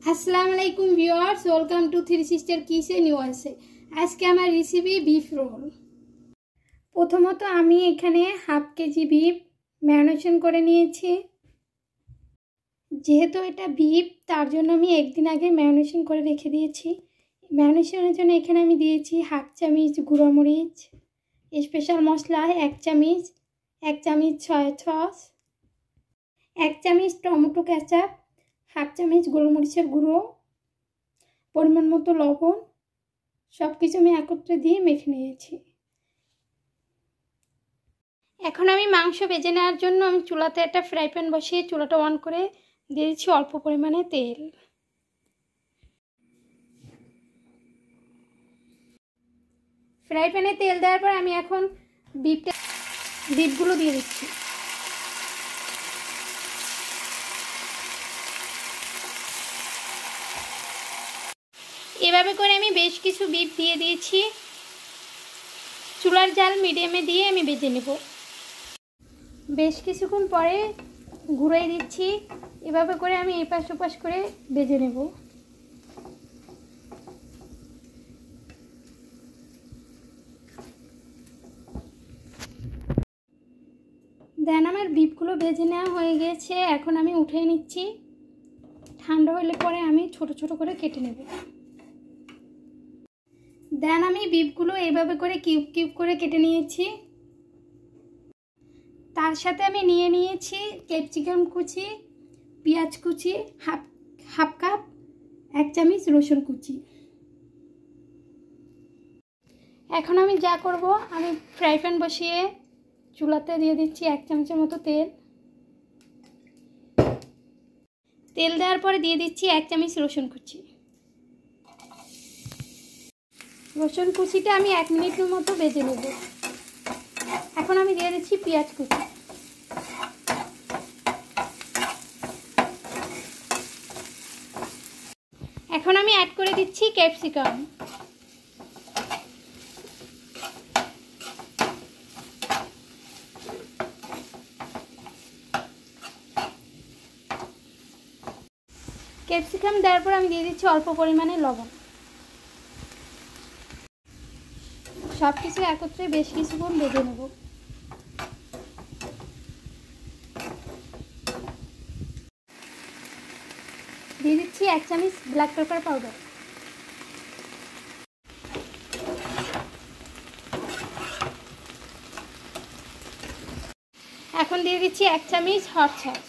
আসসালামু আলাইকুম viewers, welcome to three sister kitchen USA. আজকে আমার রেসিপি বিফ রোল। প্রথমত আমি এখানে হাফ কেজি বিফ ম্যারিনেশন করে নিয়েছি। যেহেতু এটা বিফ, তার জন্য আমি একদিন আগে ম্যারিনেশন করে রেখে দিয়েছি। ম্যারিনেশনের জন্য এখানে আমি দিয়েছি হাফ চামচ গুঁড়ো মরিচ, স্পেশাল মশলা 1 চামচ, 1 চামচ সয়া সস, 1 চামচ টমেটো কেচাপ, হাফ চামচ গোলমরিচের গুঁড়ো, পরিমাণ মতো লবণ, সব কিছু আমি একত্রে দিয়ে মেখে নিয়েছি। এখন আমি মাংস ভেজে নেওয়ার জন্য আমি চুলাতে একটা ফ্রাই প্যান বসিয়ে চুলাটা অন করে দিয়ে দিচ্ছি অল্প পরিমাণে তেল। ফ্রাই প্যানে তেল দেওয়ার পর আমি এখন বিফগুলো দিয়ে দিচ্ছি। এভাবে করে আমি বেশ কিছু বিফ দিয়ে দিয়েছি। চুলার জাল মিডিয়ামে দিয়ে আমি ভেজে নেব। বেশ কিছুক্ষণ পরে ঘুরিয়ে দিচ্ছি। এভাবে করে আমি এপাশ ওপাশ করে ভেজে নেব। দেন আমার বিফগুলো ভেজে নেওয়া হয়ে গেছে। এখন আমি উঠিয়ে নিচ্ছি। ঠান্ডা হলে পরে আমি ছোট ছোট করে কেটে নেব। দেন আমি বিফগুলো এইভাবে করে কিউব কিউব করে কেটে নিয়েছি। তার সাথে আমি নিয়ে নিয়েছি ক্যাপসিকাম কুচি, পেঁয়াজ কুচি হাফ কাপ, 1 চামচ রসুন কুচি। এখন আমি যা করব, আমি ফ্রাই প্যান বসিয়ে চুলাতে দিয়ে দিচ্ছি 1 চামচের মতো তেল। তেল দেওয়ার পরে দিয়ে দিচ্ছি 1 চামচ রসুন কুচি। রসুন কুচিটা আমি 1 মিনিটের মতো ভেজে নেব। এখন আমি দিয়ে দিচ্ছি পেঁয়াজ কুচি। এখন আমি অ্যাড করে দিচ্ছি ক্যাপসিকাম। ক্যাপসিকাম দেওয়ার পর আমি দিয়ে দিচ্ছি অল্প পরিমাণে লবণ। সব কিছু একত্রে বেশ কিছুক্ষণ ভেজে নেব। দিয়ে দিচ্ছি 1 চামচ ব্ল্যাক পেপার পাউডার। এখন দিয়ে দিচ্ছি 1 চামচ হট সস।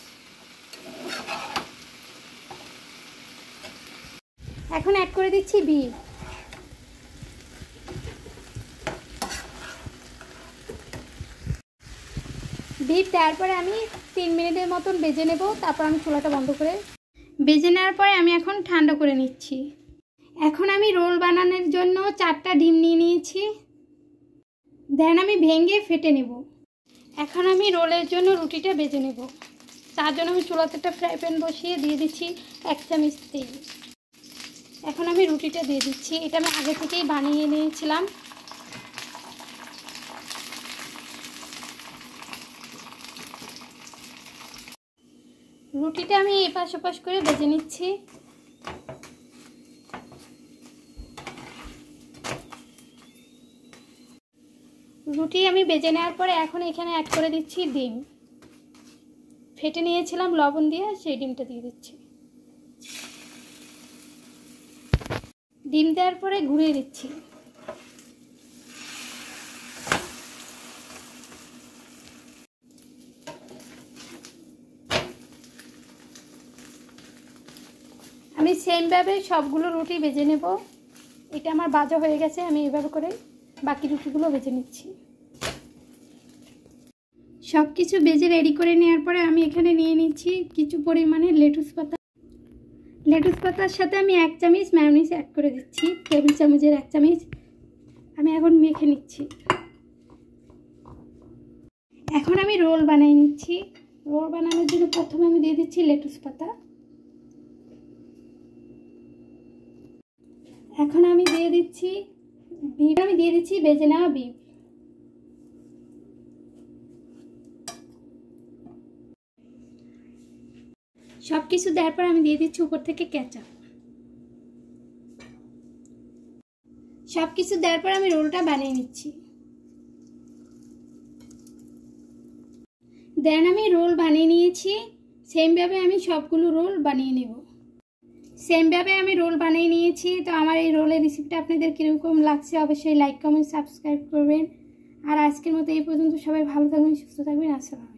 এখন অ্যাড করে দিচ্ছি বিফ। বিফ দেওয়ার পরে আমি 3 মিনিটের মতন ভেজে নেব। তারপর আমি চুলাটা বন্ধ করে ভেজে নেওয়ার পরে আমি এখন ঠান্ডা করে নিচ্ছি। এখন আমি রোল বানানোর জন্য 4টা ডিম নিয়ে নিয়েছি। দেন আমি ভেঙে ফেটে নেব। এখন আমি রোলের জন্য রুটিটা ভেজে নেব। তার জন্য আমি চুলাতে একটা ফ্রাই প্যান বসিয়ে দিয়ে দিচ্ছি 1 চামচ তেল। এখন আমি রুটিটা দিয়ে দিচ্ছি। এটা আমি আগে থেকেই বানিয়ে নিয়েছিলাম। রুটিটা আমি এপাশ ওপাশ করে ভেজে নিচ্ছি। রুটি আমি ভেজে নেওয়ার পরে এখন এখানে অ্যাড করে দিচ্ছি ডিম। ফেটে নিয়েছিলাম লবণ দিয়ে, সেই ডিমটা দিয়ে দিচ্ছি। ডিম দেওয়ার পরে ঘুরিয়ে দিচ্ছি। আমি সেমভাবে সবগুলো রুটি ভেজে নেব। এটা আমার ভাজা হয়ে গেছে। আমি এইভাবে করে বাকি রুটিগুলো ভেজে নিচ্ছি। সব কিছু ভেজে রেডি করে নেওয়ার পরে আমি এখানে নিয়ে নিচ্ছি কিছু পরিমাণে লেটুস পাতা। লেটুস পাতার সাথে আমি 1 চামচ মেয়োনিজ অ্যাড করে দিচ্ছি, টেবিল চামচের 1 চামচ। আমি এখন মেখে নিচ্ছি। এখন আমি রোল বানিয়ে নিচ্ছি। রোল বানানোর জন্য প্রথমে আমি দিয়ে দিচ্ছি লেটুস পাতা। এখন আমি দিয়ে দিচ্ছি ভেজে নেওয়া বিফ। সব কিছু দেওয়ার পর আমি দিয়ে দিচ্ছি উপর থেকে কেচাপ। সব কিছু দেওয়ার পর আমি রোলটা বানিয়ে নিচ্ছি। দেন আমি রোল বানিয়ে নিয়েছি। সেমভাবে আমি সবগুলো রোল বানিয়ে নেব। সেমভাবে আমি রোল বানিয়ে নিয়েছি। তো আমার এই রোলের রেসিপিটা আপনাদের কীরকম লাগছে অবশ্যই লাইক কমেন্ট সাবস্ক্রাইব করবেন। আর আজকের মতো এই পর্যন্ত। সবাই ভালো থাকবেন, সুস্থ থাকবেন। আসসালাম।